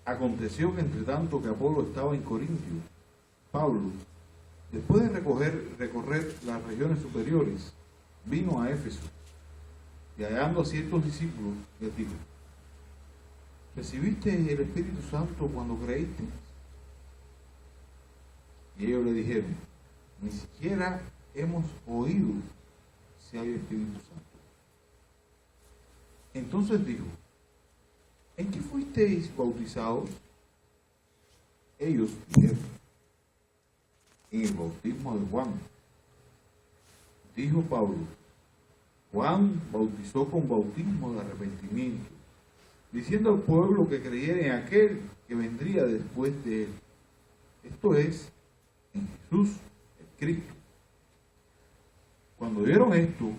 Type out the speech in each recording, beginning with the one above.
Aconteció que entre tanto que Apolo estaba en Corintio, Pablo, después de recorrer las regiones superiores, vino a Éfeso y hallando a ciertos discípulos les dijo: ¿recibiste el Espíritu Santo cuando creíste? Y ellos le dijeron: ni siquiera hemos oído si hay Espíritu Santo. Entonces dijo: ¿en qué fuisteis bautizados? Ellos dijeron: en el bautismo de Juan. Dijo Pablo: Juan bautizó con bautismo de arrepentimiento, diciendo al pueblo que creyera en aquel que vendría después de él, esto es, en Jesús, el Cristo. Cuando vieron esto,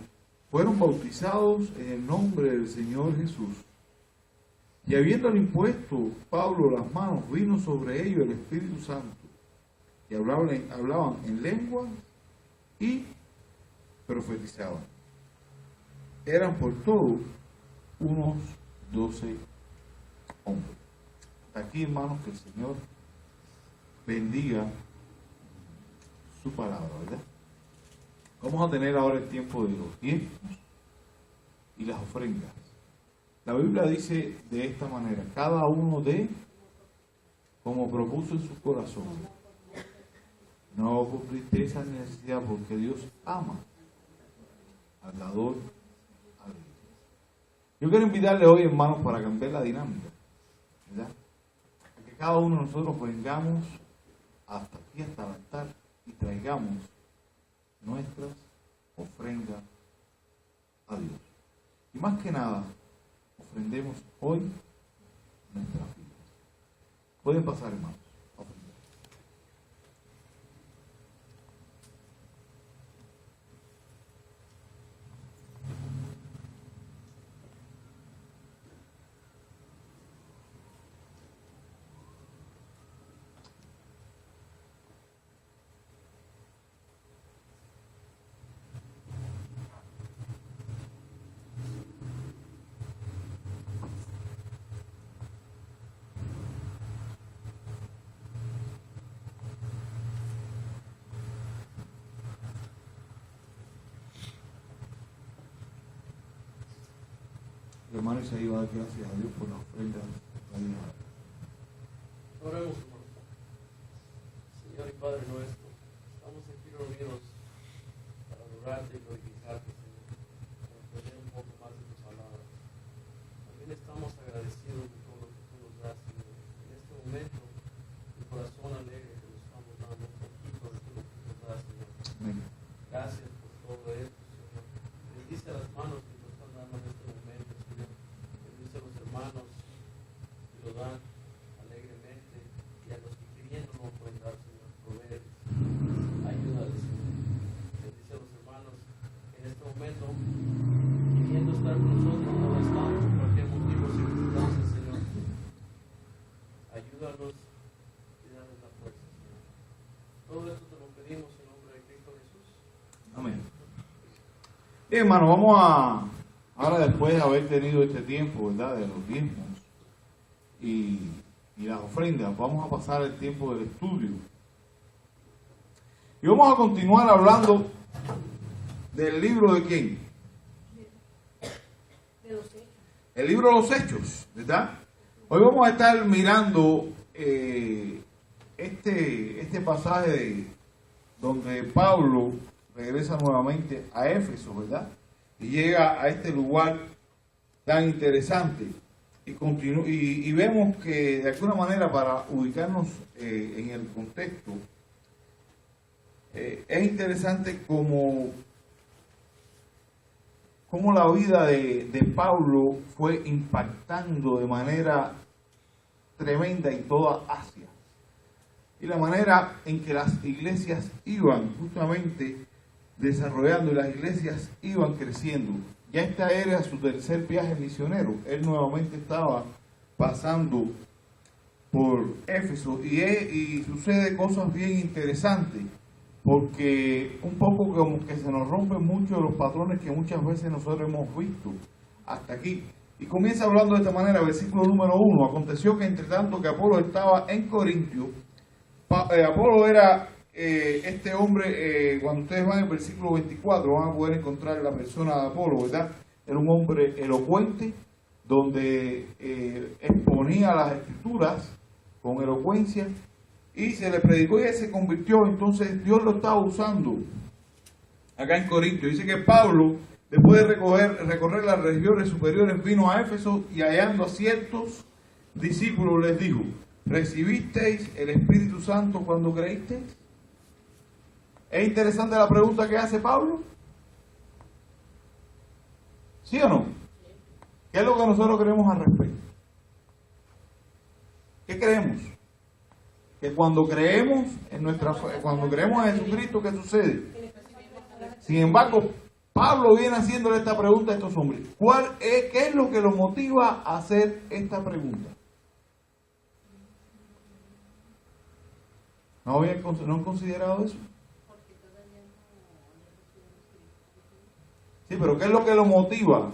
fueron bautizados en el nombre del Señor Jesús. Y habiéndole impuesto Pablo las manos, vino sobre ellos el Espíritu Santo, y hablaban en lenguas y profetizaban. Eran por todos unos 12 hombres. Hasta aquí, hermanos, que el Señor bendiga su palabra, ¿verdad? Vamos a tener ahora el tiempo de los diezmos y las ofrendas. La Biblia dice de esta manera: cada uno dé como propuso en su corazón, no por tristeza ni necesidad, porque Dios ama al dador alegre. Yo quiero invitarle hoy, hermanos, para cambiar la dinámica, ¿verdad? A que cada uno de nosotros vengamos hasta aquí, hasta el altar, y traigamos nuestras ofrendas a Dios. Y más que nada, ofrendemos hoy nuestras vidas. Pueden pasar, hermanos. Hermano Isaí va a dar gracias a Dios por la ofrenda. Oremos, hermano. Señor y Padre nuestro, estamos aquí reunidos para adorarte y glorificarte, Señor, para aprender un poco más de tu palabra. También estamos agradecidos de todo lo que tú nos das, Señor. En este momento, el corazón alegre que nos estamos dando un poquito de todo lo que nos das, Señor. Amén. Gracias por todo esto, Señor. Bendice a las manos que nos están dando en este momento, Señor. Bendice a los hermanos que lo dan alegremente, y a los que queriendo no pueden dar, Señor, proveer. Ayúdales, Señor. Bendice a los hermanos que en este momento, queriendo estar con nosotros, no lo estamos por cualquier motivo o circunstancia, Señor. Ayúdanos y danos la fuerza, Señor. Todo esto te lo pedimos en nombre de Cristo Jesús. Amén. Bien, hermano, vamos a, ahora después de haber tenido este tiempo, ¿verdad?, de los diezmos y las ofrendas, vamos a pasar el tiempo del estudio. Y vamos a continuar hablando del libro de ¿quién? De los hechos. El libro de los Hechos, ¿verdad? Hoy vamos a estar mirando este pasaje donde Pablo regresa nuevamente a Éfeso, ¿verdad? Y llega a este lugar tan interesante. Y vemos que de alguna manera, para ubicarnos en el contexto, es interesante cómo la vida de Pablo fue impactando de manera tremenda en toda Asia. Y la manera en que las iglesias iban justamente desarrollando y las iglesias iban creciendo. Ya esta era su tercer viaje misionero. Él nuevamente estaba pasando por Éfeso y sucede cosas bien interesantes, porque un poco como que se nos rompen mucho los patrones que muchas veces nosotros hemos visto hasta aquí. Y comienza hablando de esta manera, versículo número 1. Aconteció que entre tanto que Apolo estaba en Corintio, Apolo era este hombre, cuando ustedes van al versículo 24, van a poder encontrar la persona de Apolo, ¿verdad? Era un hombre elocuente, donde exponía las escrituras con elocuencia, y se le predicó y él se convirtió. Entonces Dios lo estaba usando acá en Corintio. Dice que Pablo, después de recorrer las regiones superiores, vino a Éfeso y hallando a ciertos discípulos les dijo: ¿recibisteis el Espíritu Santo cuando creísteis? ¿Es interesante la pregunta que hace Pablo? ¿Sí o no? ¿Qué es lo que nosotros creemos al respecto? ¿Qué creemos? Que cuando creemos cuando creemos en Jesucristo, ¿qué sucede? Sin embargo, Pablo viene haciéndole esta pregunta a estos hombres. ¿Qué es lo que los motiva a hacer esta pregunta? ¿No han considerado eso? Sí, pero ¿qué es lo que los motiva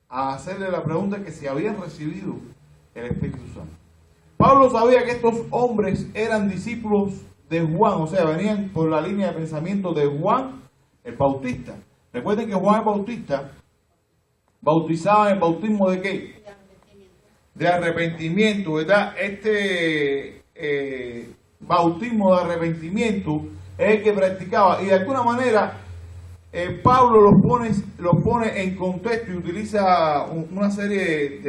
a hacerle la pregunta que si habían recibido el Espíritu Santo? Pablo sabía que estos hombres eran discípulos de Juan, o sea, venían por la línea de pensamiento de Juan el Bautista. Recuerden que Juan el Bautista bautizaba en el bautismo ¿de qué? De arrepentimiento, ¿verdad? Este bautismo de arrepentimiento es el que practicaba, y de alguna manera Pablo los pone en contexto y utiliza una serie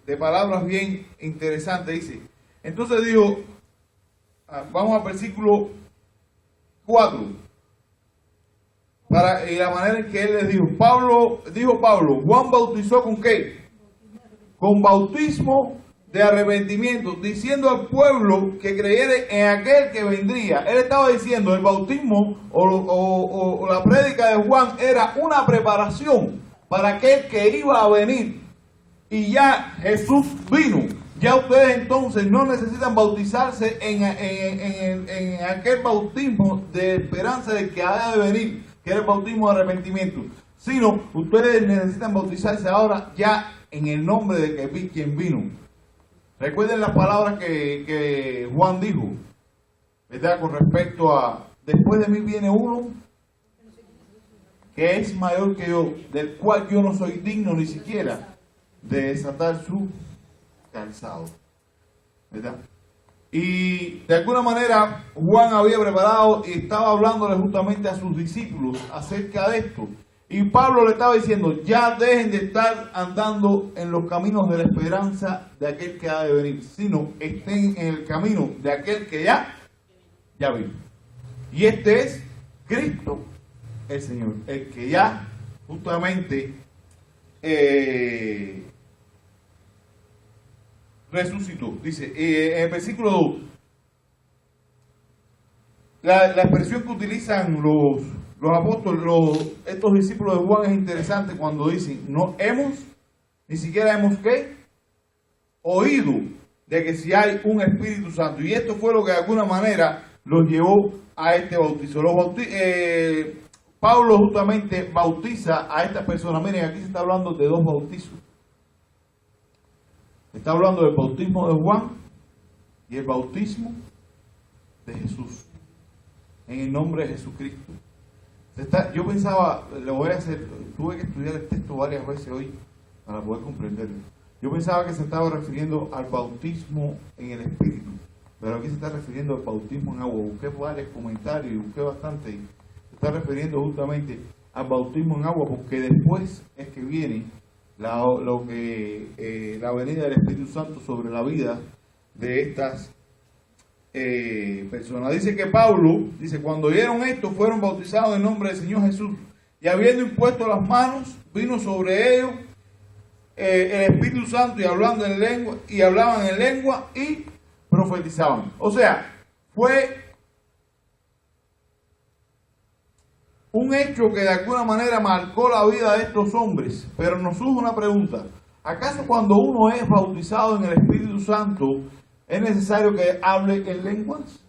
de palabras bien interesantes. Dice, entonces dijo, vamos al versículo 4, y la manera en que él les dijo Pablo, Juan bautizó ¿con qué? Con bautismo de arrepentimiento, diciendo al pueblo que creyere en aquel que vendría. Él estaba diciendo, el bautismo o la prédica de Juan era una preparación para aquel que iba a venir. Y ya Jesús vino. Ya ustedes entonces no necesitan bautizarse en aquel bautismo de esperanza de que ha de venir, que era el bautismo de arrepentimiento, sino ustedes necesitan bautizarse ahora ya en el nombre de quien vino. Recuerden las palabras que Juan dijo, ¿verdad? Con respecto a, después de mí viene uno que es mayor que yo, del cual yo no soy digno ni siquiera de desatar su calzado, ¿verdad? Y de alguna manera Juan había preparado y estaba hablándole justamente a sus discípulos acerca de esto. Y Pablo le estaba diciendo, ya dejen de estar andando en los caminos de la esperanza de aquel que ha de venir, sino estén en el camino de aquel que ya vino. Y este es Cristo el Señor, el que ya justamente resucitó. Dice, en el versículo 2, la expresión que utilizan los apóstoles, estos discípulos de Juan es interesante cuando dicen, ni siquiera hemos ¿qué? Oído de que si hay un Espíritu Santo. Y esto fue lo que de alguna manera los llevó a este bautizo. Pablo justamente bautiza a estas personas. Miren, aquí se está hablando de dos bautizos. Está hablando del bautismo de Juan y el bautismo de Jesús, en el nombre de Jesucristo. Yo pensaba, tuve que estudiar el texto varias veces hoy para poder comprenderlo. Yo pensaba que se estaba refiriendo al bautismo en el Espíritu, pero aquí se está refiriendo al bautismo en agua. Busqué varios comentarios y busqué bastante, y se está refiriendo justamente al bautismo en agua, porque después es que viene la venida del Espíritu Santo sobre la vida de estas personas. Dice que Pablo, cuando oyeron esto, fueron bautizados en el nombre del Señor Jesús, y habiendo impuesto las manos, vino sobre ellos el Espíritu Santo, y hablaban en lengua y profetizaban. O sea, fue un hecho que de alguna manera marcó la vida de estos hombres. Pero nos surge una pregunta: ¿acaso cuando uno es bautizado en el Espíritu Santo es necesario que hable en lenguas?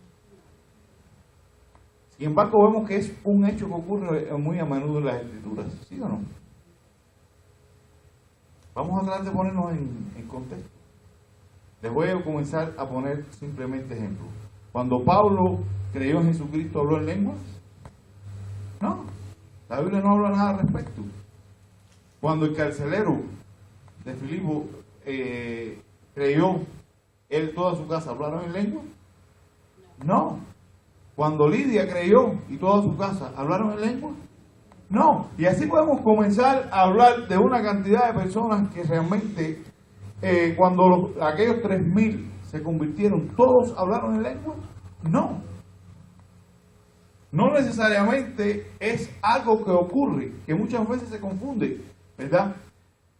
Sin embargo, vemos que es un hecho que ocurre muy a menudo en las Escrituras, ¿sí o no? Vamos a tratar de ponernos en contexto. Les voy a comenzar a poner simplemente ejemplos. Cuando Pablo creyó en Jesucristo, ¿habló en lenguas? No, la Biblia no habla nada al respecto. Cuando el carcelero de Filipo creyó, él toda su casa, ¿hablaron en lengua? No. Cuando Lidia creyó y toda su casa, ¿hablaron en lengua? No. Y así podemos comenzar a hablar de una cantidad de personas que realmente, cuando aquellos 3,000 se convirtieron, ¿todos hablaron en lengua? No. No necesariamente es algo que ocurre, que muchas veces se confunde, ¿verdad?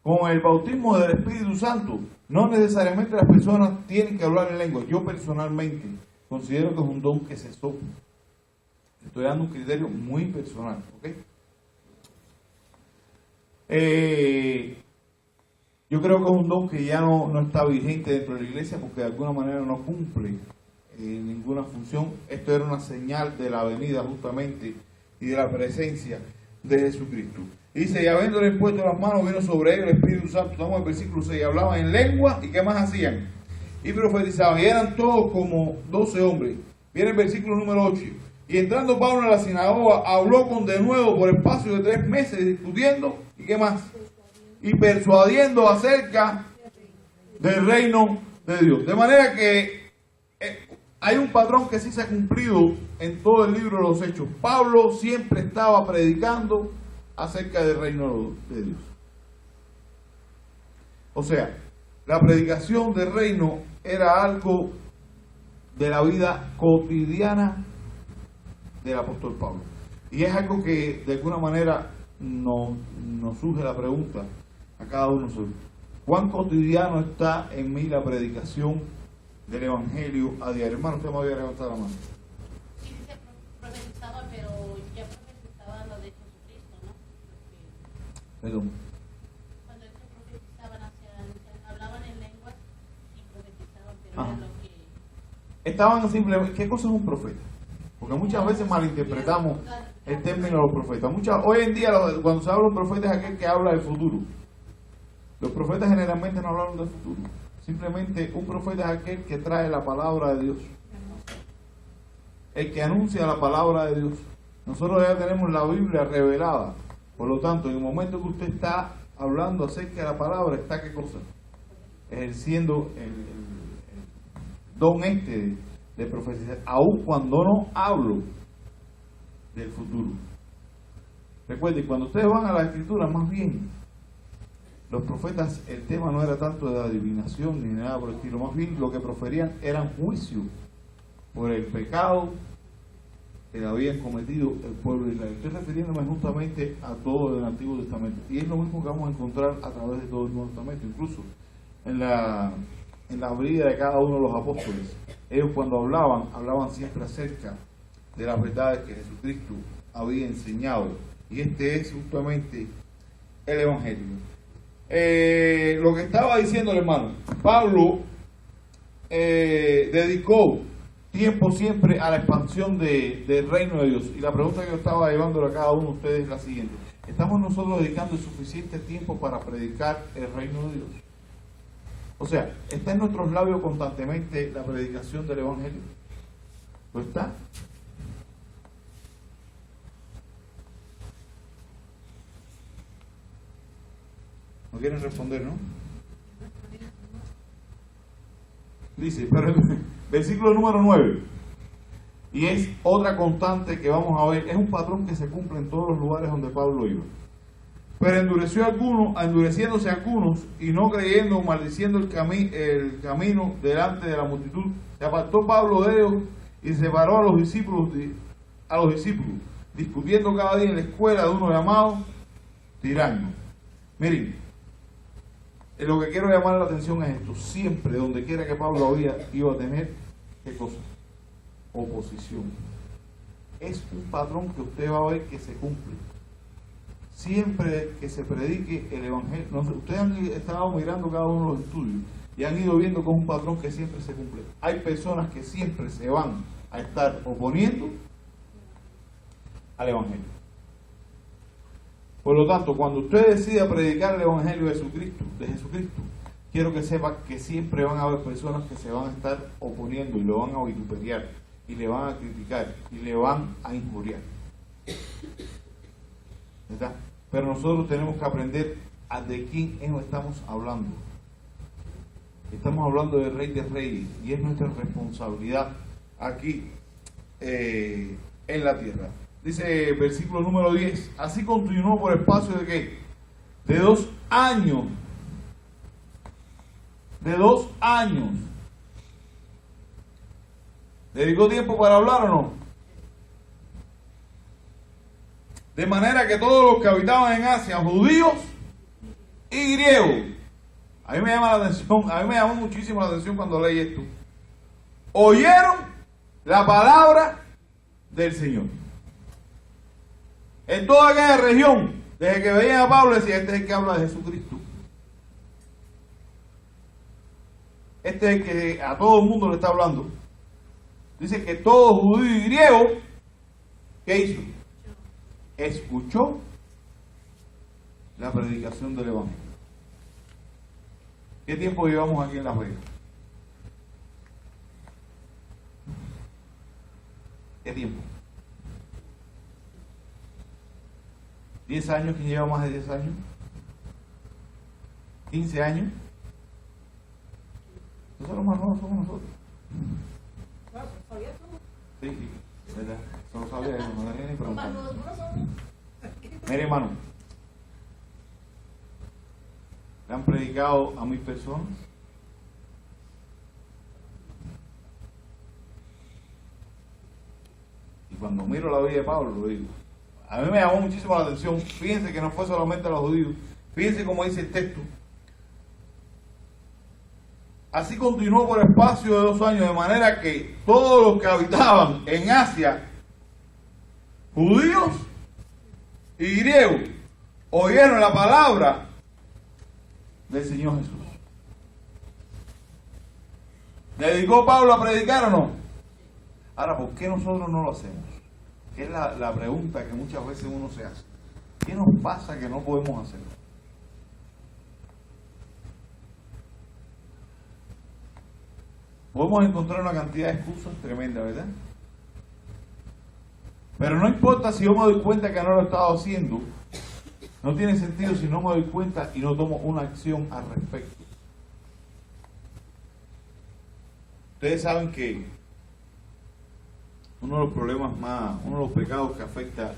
Con el bautismo del Espíritu Santo. No necesariamente las personas tienen que hablar en lengua. Yo personalmente considero que es un don que se sopla. Estoy dando un criterio muy personal, ¿ok? Yo creo que es un don que ya no está vigente dentro de la iglesia porque de alguna manera no cumple ninguna función. Esto era una señal de la venida justamente y de la presencia de Jesucristo. Dice, y habiéndole puesto las manos, vino sobre ellos el Espíritu Santo. Estamos en el versículo 6, hablaban en lengua, ¿y qué más hacían? Y profetizaban, y eran todos como 12 hombres. Viene el versículo número 8. Y entrando Pablo en la sinagoga, habló con de nuevo por espacio de 3 meses, discutiendo, ¿y qué más? Y persuadiendo acerca del reino de Dios. De manera que hay un patrón que sí se ha cumplido en todo el libro de los Hechos. Pablo siempre estaba predicando acerca del reino de Dios. O sea, la predicación del reino era algo de la vida cotidiana del apóstol Pablo. Y es algo que de alguna manera nos surge la pregunta a cada uno de nosotros. ¿Cuán cotidiano está en mí la predicación del Evangelio a diario? Hermano, usted me había levantado la mano. Sí, se profetizaba, pero ya profetizaba lo de Jesucristo, ¿no? Perdón. Cuando él se profetizaban, hablaban en lenguas y profetizaban, pero era lo que... Estaban simplemente... ¿Qué cosa es un profeta? Porque muchas veces malinterpretamos el término de los profetas. Hoy en día, cuando se habla de un profeta, es aquel que habla del futuro. Los profetas generalmente no hablan del futuro. Simplemente un profeta es aquel que trae la palabra de Dios. El que anuncia la palabra de Dios. Nosotros ya tenemos la Biblia revelada. Por lo tanto, en el momento que usted está hablando acerca de la palabra, está ¿qué cosa? Ejerciendo el don de profetizar, aun cuando no hablo del futuro. Recuerden, cuando ustedes van a la escritura, más bien, los profetas, el tema no era tanto de adivinación ni nada por el estilo, más bien lo que proferían eran juicio por el pecado que habían cometido el pueblo de Israel. Estoy refiriéndome justamente a todo el Antiguo Testamento, y es lo mismo que vamos a encontrar a través de todo el Nuevo Testamento, incluso en la vida de cada uno de los apóstoles. Ellos cuando hablaban siempre acerca de las verdades que Jesucristo había enseñado, y este es justamente el Evangelio. Lo que estaba diciendo el hermano Pablo dedicó tiempo siempre a la expansión del reino de Dios, y la pregunta que yo estaba llevándole a cada uno de ustedes es la siguiente: ¿estamos nosotros dedicando el suficiente tiempo para predicar el reino de Dios? O sea, ¿está en nuestros labios constantemente la predicación del Evangelio? ¿Lo está? ¿No quieren responder, no? Dice, pero versículo número 9, y es otra constante que vamos a ver, es un patrón que se cumple en todos los lugares donde Pablo iba. Pero endureciéndose algunos, y no creyendo, maldiciendo el camino delante de la multitud, se apartó Pablo de ellos y separó a los discípulos, discutiendo cada día en la escuela de uno llamado Tiranno. Miren, lo que quiero llamar la atención es esto: siempre, donde quiera que Pablo iba a tener, ¿qué cosa? Oposición. Es un patrón que usted va a ver que se cumple. Siempre que se predique el Evangelio, ustedes han estado mirando cada uno de los estudios y han ido viendo que es un patrón que siempre se cumple. Hay personas que siempre se van a estar oponiendo al Evangelio. Por lo tanto, cuando usted decida predicar el Evangelio de Jesucristo, quiero que sepa que siempre van a haber personas que se van a estar oponiendo y lo van a vituperiar, y le van a criticar, y le van a injuriar. ¿Verdad? Pero nosotros tenemos que aprender a de quién estamos hablando. Estamos hablando del Rey de Reyes, y es nuestra responsabilidad aquí en la tierra. Dice versículo número 10, así continuó por espacio de ¿qué? De 2 años. De 2 años. ¿Dedicó tiempo para hablar o no? De manera que todos los que habitaban en Asia, judíos y griegos, a mí me llama la atención, a mí me llamó muchísimo la atención cuando leí esto, oyeron la palabra del Señor. En toda aquella región, desde que veían a Pablo, decían, este es el que habla de Jesucristo. Este es el que a todo el mundo le está hablando. Dice que todo judío y griego, ¿qué hizo? Escuchó la predicación del Evangelio. ¿Qué tiempo llevamos aquí en Las Vegas? ¿Qué tiempo? 10 años, ¿quién lleva más de 10 años? 15 años. Nosotros más nuevos somos nosotros. Sí, ¿verdad? Eso lo sabía, no me dejé ni preguntar. Mire, hermano, ¿le han predicado a 1000 personas? Y cuando miro la vida de Pablo, lo digo. A mí me llamó muchísimo la atención. Fíjense que no fue solamente a los judíos. Fíjense cómo dice el texto. Así continuó por espacio de 2 años, de manera que todos los que habitaban en Asia, judíos y griegos, oyeron la palabra del Señor Jesús. ¿Dedicó Pablo a predicar o no? Ahora, ¿por qué nosotros no lo hacemos? Es la pregunta que muchas veces uno se hace. ¿Qué nos pasa que no podemos hacerlo? Podemos encontrar una cantidad de excusas tremenda, ¿verdad? Pero no importa si yo me doy cuenta que no lo he estado haciendo. No tiene sentido si no me doy cuenta y no tomo una acción al respecto. Ustedes saben que uno de los problemas más, uno de los pecados que afecta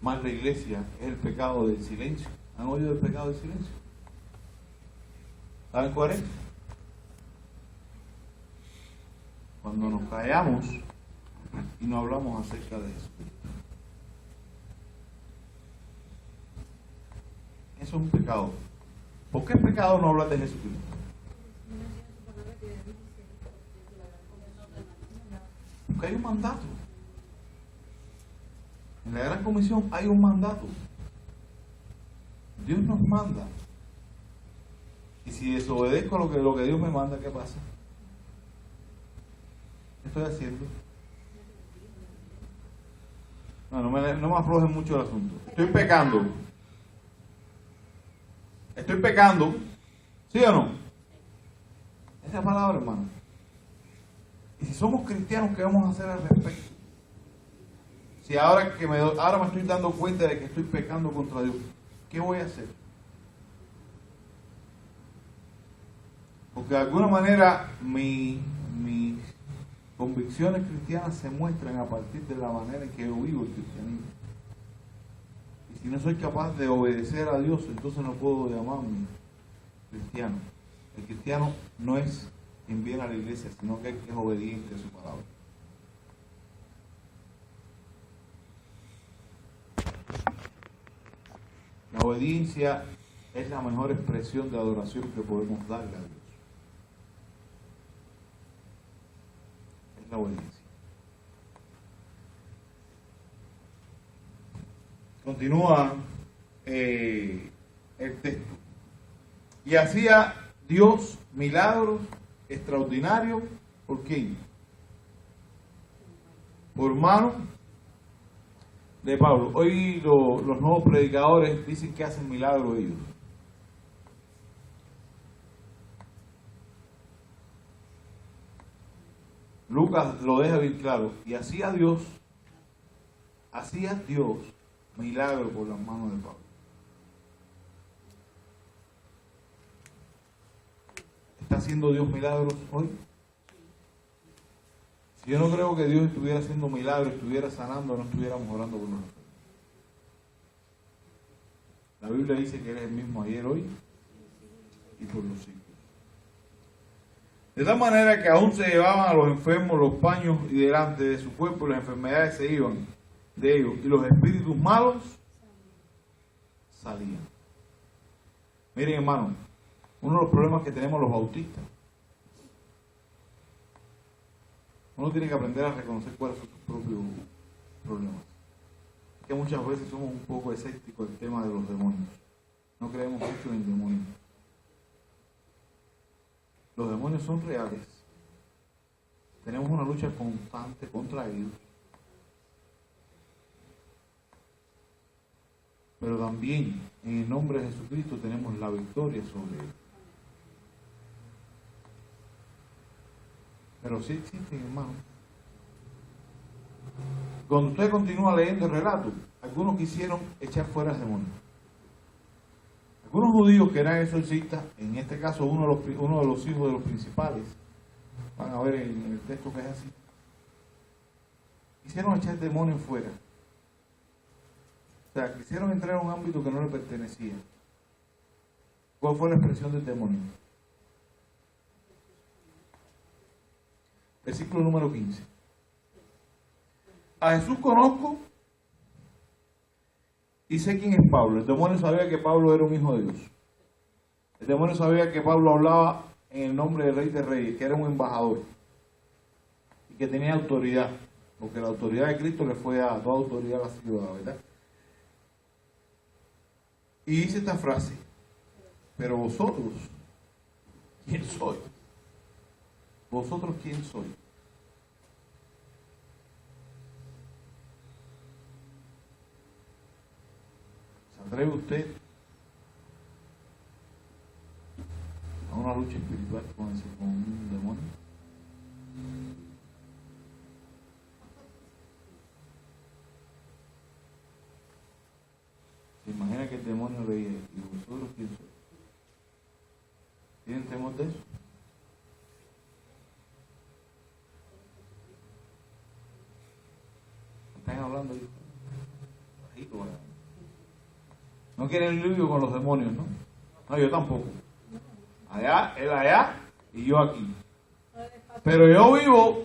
más la iglesia es el pecado del silencio. ¿Han oído el pecado del silencio? ¿Saben cuál es? Cuando nos callamos y no hablamos acerca de eso. Eso es un pecado. ¿Por qué es pecado no hablar de Jesucristo? Porque hay un mandato. En la Gran Comisión hay un mandato. Dios nos manda. Y si desobedezco lo que Dios me manda, ¿qué pasa? ¿Qué estoy haciendo? No me aflojen mucho el asunto. Estoy pecando. Estoy pecando. ¿Sí o no? Esa palabra, hermano. Y si somos cristianos, ¿qué vamos a hacer al respecto? Si ahora me estoy dando cuenta de que estoy pecando contra Dios, ¿qué voy a hacer? Porque de alguna manera mis convicciones cristianas se muestran a partir de la manera en que yo vivo el cristianismo. Y si no soy capaz de obedecer a Dios, entonces no puedo llamarme cristiano. El cristiano no es quien viene a la iglesia, sino que es obediente a su palabra. La obediencia es la mejor expresión de adoración que podemos darle a Dios. Es la obediencia. Continúa el texto. Y hacía Dios milagros extraordinarios. ¿Por quién? Por mano de Pablo. Hoy los nuevos predicadores dicen que hacen milagros ellos. Lucas lo deja bien claro. Y hacía Dios milagros por las manos de Pablo. ¿Está haciendo Dios milagros hoy? Si yo no creo que Dios estuviera haciendo milagros, estuviera sanando, no estuviéramos orando por nosotros. La Biblia dice que Él es el mismo ayer, hoy y por los siglos. De tal manera que aún se llevaban a los enfermos los paños y delante de su cuerpo las enfermedades se iban de ellos y los espíritus malos salían. Miren, hermano, uno de los problemas que tenemos los bautistas, uno tiene que aprender a reconocer cuáles son sus propios problemas. Que muchas veces somos un poco escépticos del tema de los demonios. No creemos mucho en el demonio. Los demonios son reales. Tenemos una lucha constante contra ellos. Pero también en el nombre de Jesucristo tenemos la victoria sobre ellos. Pero sí existen, hermano. Cuando usted continúa leyendo el relato, algunos quisieron echar fuera el demonio. Algunos judíos que eran exorcistas, en este caso uno de los hijos de los principales, van a ver en el texto que es así, quisieron echar el demonio fuera. O sea, quisieron entrar a un ámbito que no le pertenecía. ¿Cuál fue la expresión del demonio? Versículo número 15. A Jesús conozco y sé quién es Pablo. El demonio sabía que Pablo era un hijo de Dios. El demonio sabía que Pablo hablaba en el nombre del Rey de Reyes, que era un embajador y que tenía autoridad, porque la autoridad de Cristo le fue a toda autoridad a la ciudad, ¿verdad? Y dice esta frase: pero vosotros, ¿quién sois? ¿Vosotros quién sois? ¿Se atreve usted a una lucha espiritual con un demonio? ¿Se imagina que el demonio le dice: ¿y vosotros quién sois? ¿Tienen temor de eso? Están hablando ahí. No quieren lidio con los demonios, ¿no? No, yo tampoco. Allá, él allá y yo aquí. Pero yo vivo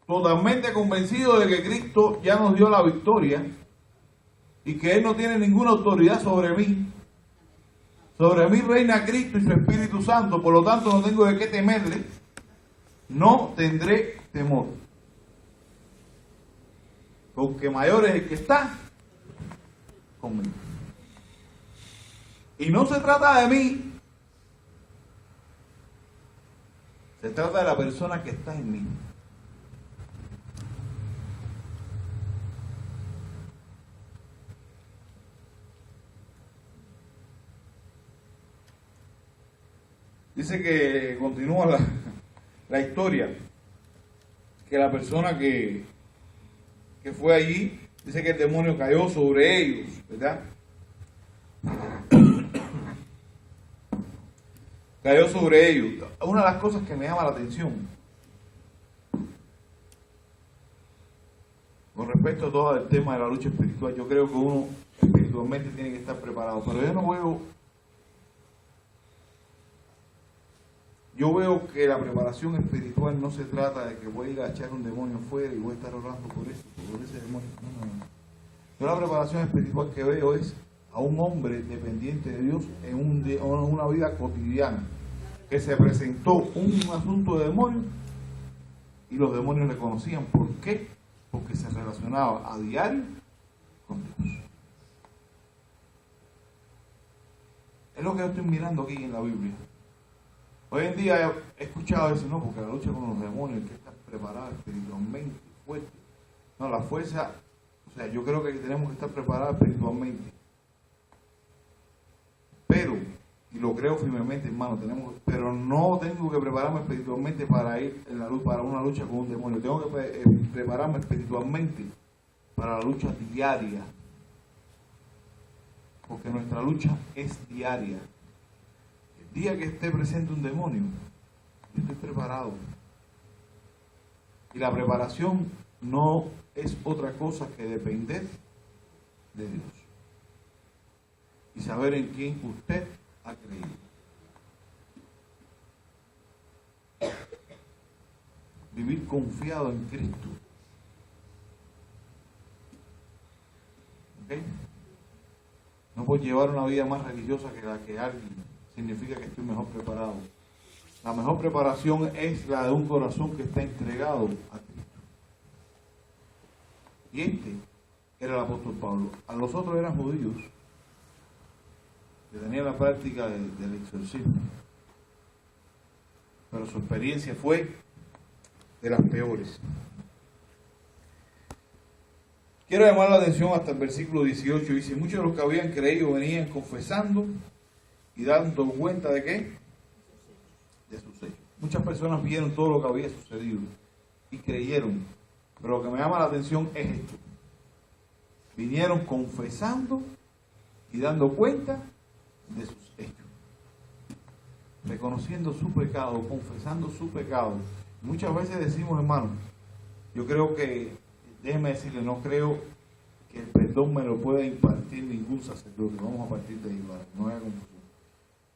totalmente convencido de que Cristo ya nos dio la victoria y que Él no tiene ninguna autoridad sobre mí. Sobre mí reina Cristo y su Espíritu Santo, por lo tanto no tengo de qué temerle. No tendré temor. Porque mayor es el que está conmigo. Y no se trata de mí, se trata de la persona que está en mí. Dice que continúa la historia, que la persona que fue allí, dice que el demonio cayó sobre ellos, ¿verdad? Cayó sobre ellos. Una de las cosas que me llama la atención con respecto a todo el tema de la lucha espiritual, yo creo que uno espiritualmente tiene que estar preparado, pero yo veo que la preparación espiritual no se trata de que voy a ir a echar un demonio fuera y voy a estar orando por ese demonio. No. Yo la preparación espiritual que veo es a un hombre dependiente de Dios en una vida cotidiana, que se presentó un asunto de demonio y los demonios le conocían. ¿Por qué? Porque se relacionaba a diario con Dios. Es lo que yo estoy mirando aquí en la Biblia. Hoy en día he escuchado decir: no, porque la lucha con los demonios hay que estar preparado espiritualmente, fuerte. No, la fuerza O sea, yo creo que tenemos que estar preparados espiritualmente. Pero, y lo creo firmemente, hermano, pero no tengo que prepararme espiritualmente para ir en la luz, para una lucha con un demonio. Tengo que prepararme espiritualmente para la lucha diaria. Porque nuestra lucha es diaria. El día que esté presente un demonio, yo estoy preparado. Y la preparación no es otra cosa que depender de Dios. Y saber en quién usted ha creído. Vivir confiado en Cristo. ¿Ok? No puedo llevar una vida más religiosa que la que alguien. Significa que estoy mejor preparado. La mejor preparación es la de un corazón que está entregado a Cristo. Y este era el apóstol Pablo. A los otros eran judíos que tenían la práctica del exorcismo. Pero su experiencia fue de las peores. Quiero llamar la atención hasta el versículo 18. Dice, muchos de los que habían creído venían confesando y dando cuenta de ¿qué? De sus hechos. Muchas personas vieron todo lo que había sucedido y creyeron. Pero lo que me llama la atención es esto. Vinieron confesando y dando cuenta de sus hechos. Reconociendo su pecado, confesando su pecado. Muchas veces decimos, hermano, yo creo que, déjeme decirle, no creo que el perdón me lo pueda impartir ningún sacerdote. Vamos a partir de ahí, ¿vale? No haya confusión.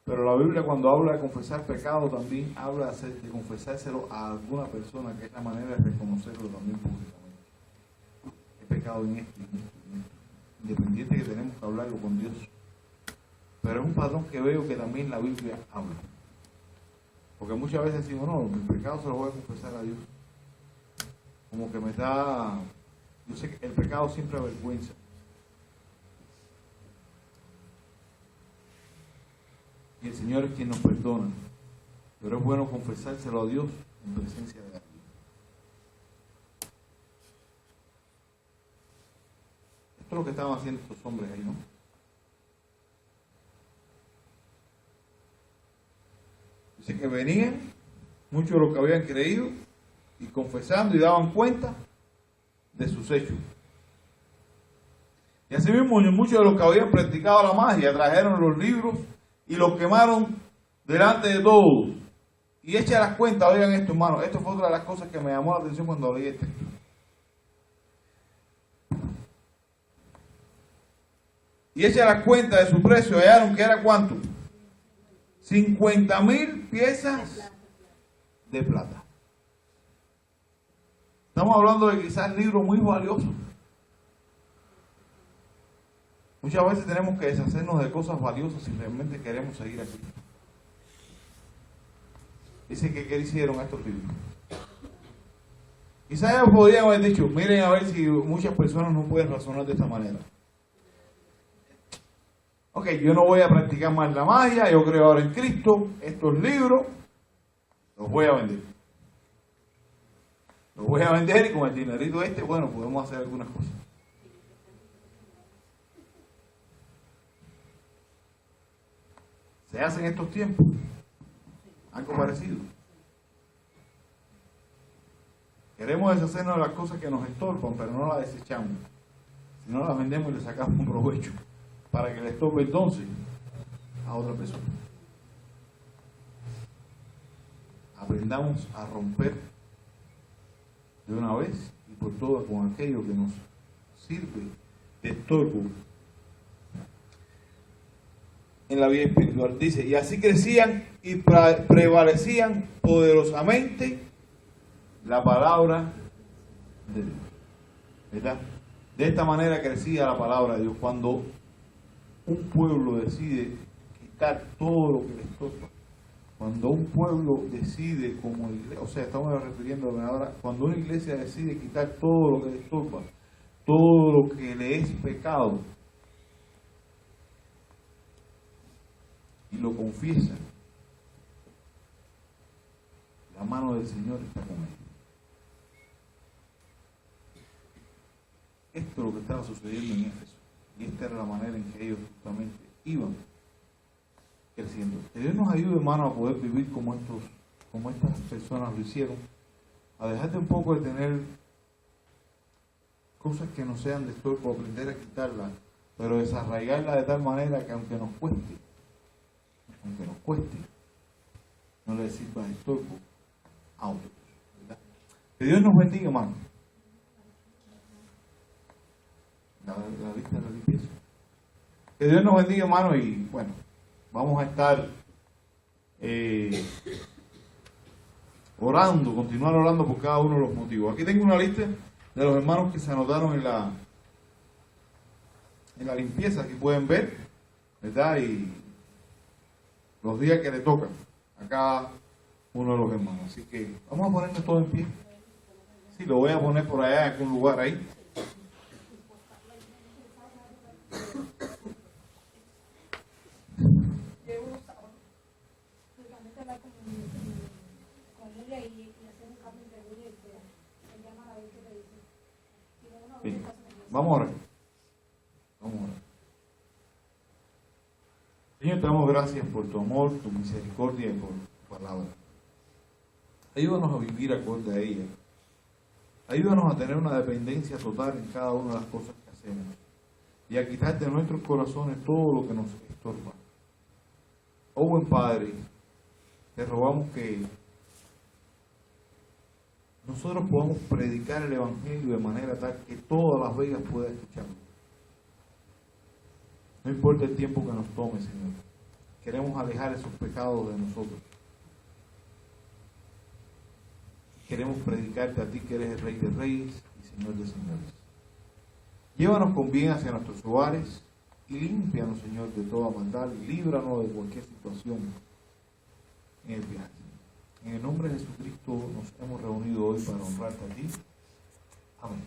Pero la Biblia, cuando habla de confesar pecado, también habla de confesárselo a alguna persona, que es la manera de reconocerlo también públicamente. He pecado en esto, independiente que tenemos que hablarlo con Dios. Pero es un patrón que veo que también la Biblia habla. Porque muchas veces decimos, no, mi pecado se lo voy a confesar a Dios. Como que me da... Yo sé que el pecado siempre avergüenza. Y el Señor es quien nos perdona. Pero es bueno confesárselo a Dios en presencia de alguien. Esto es lo que estaban haciendo estos hombres ahí, ¿no? Dice que venían muchos de los que habían creído y confesando y daban cuenta de sus hechos. Y así mismo muchos de los que habían practicado la magia trajeron los libros y los quemaron delante de todos. Y echa las cuentas, oigan esto, hermano, esto fue otra de las cosas que me llamó la atención cuando leí el texto. Y echa las cuentas de su precio, hallaron que era ¿cuánto? 50,000 piezas de plata. Estamos hablando de quizás libros muy valiosos. Muchas veces tenemos que deshacernos de cosas valiosas si realmente queremos seguir aquí. Dicen que ¿qué hicieron estos libros? Quizás ellos podrían haber dicho, miren a ver si muchas personas no pueden razonar de esta manera. Ok, yo no voy a practicar más la magia, yo creo ahora en Cristo, estos libros los voy a vender. Los voy a vender y con el dinerito bueno, podemos hacer algunas cosas. Se hace en estos tiempos algo parecido. Queremos deshacernos de las cosas que nos estorban, pero no las desechamos. Si no las vendemos y le sacamos un provecho para que le estorbe entonces a otra persona. Aprendamos a romper de una vez y por todas con aquello que nos sirve de estorbo en la vida espiritual. Dice, y así crecían y prevalecían poderosamente la palabra de Dios. ¿Verdad? De esta manera crecía la palabra de Dios. Cuando un pueblo decide quitar todo lo que le estorba, cuando un pueblo decide como iglesia, o sea, estamos refiriéndome ahora, cuando una iglesia decide quitar todo lo que le estorba, todo lo que le es pecado, y lo confiesa, la mano del Señor está con él. Esto es lo que estaba sucediendo en Éfeso. Y esta era la manera en que ellos justamente iban creciendo. Que Dios nos ayude, hermano, a poder vivir como estas personas lo hicieron, a dejar de un poco de tener cosas que no sean de estorbo, aprender a quitarlas, pero desarraigarlas de tal manera que aunque nos cueste, no le sirva de estorbo a otros, ¿verdad? Que Dios nos bendiga, hermano. La lista de la limpieza. Que Dios nos bendiga, hermano, y bueno, vamos a estar continuar orando por cada uno de los motivos. Aquí tengo una lista de los hermanos que se anotaron en la limpieza, aquí pueden ver, ¿verdad? Y los días que le tocan a cada uno de los hermanos. Así que vamos a ponernos todos en pie. Sí, lo voy a poner por allá en algún lugar ahí. Bien. Vamos a orar. Señor, te damos gracias por tu amor, tu misericordia y por tu palabra. Ayúdanos a vivir acorde a ella. Ayúdanos a tener una dependencia total en cada una de las cosas que hacemos y a quitar de nuestros corazones todo lo que nos estorba. Oh buen Padre, te rogamos que nosotros podamos predicar el Evangelio de manera tal que todas las vegas puedan escucharlo. No importa el tiempo que nos tome, Señor. Queremos alejar esos pecados de nosotros. Queremos predicarte a ti que eres el Rey de Reyes y Señor de Señores. Llévanos con bien hacia nuestros hogares y límpianos, Señor, de toda maldad y líbranos de cualquier situación en el viaje. En el nombre de Jesucristo nos hemos reunido hoy para honrarte a ti. Amén.